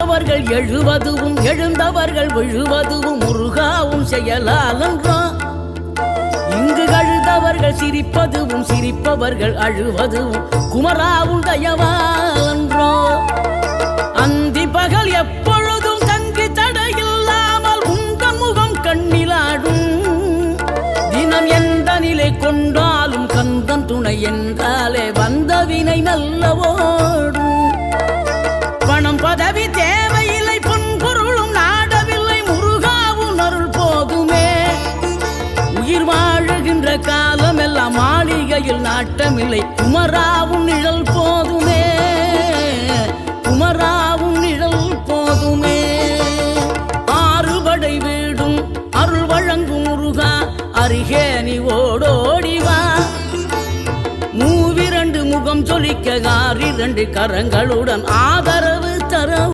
விழுந்தவர்கள் எழுவதுவும் எழுந்தவர்கள் விழுவதுவும் முருகாவும் செயலாலன்றோ இங்கு அழுதவர்கள் சிரிப்பதுவும் சிரிப்பவர்கள் அழுவதுவும் குமராவும் தயவாலன்றோ அந்தி பகல் எப்பொழுதும் தங்கி தடையில்லாமல் உங்கள் முகம் கண்ணிலாடும் தினம் எந்த நிலை கொண்டாலும் கந்தன் துணை என்றாலே வந்த வினை நல்லவோடும் பணம் பதவி தேவையில்லை பொன்பொருளும் நாடவில்லை முருகாவும் அருள் போதுமே உயிர் வாழுகின்ற காலம் எல்லாம் மாளிகையில் நாட்டமில்லை குமராவும் நிழல் போதுமே குமராவும் நிழல் போதுமே ஆறுபடை வீடும் அருள் வழங்கும் முருகா அருகே நீ ஓடோடிவா மூவிரண்டு முகம் சொலிக்க 6 கரங்களுடன் ஆதரவு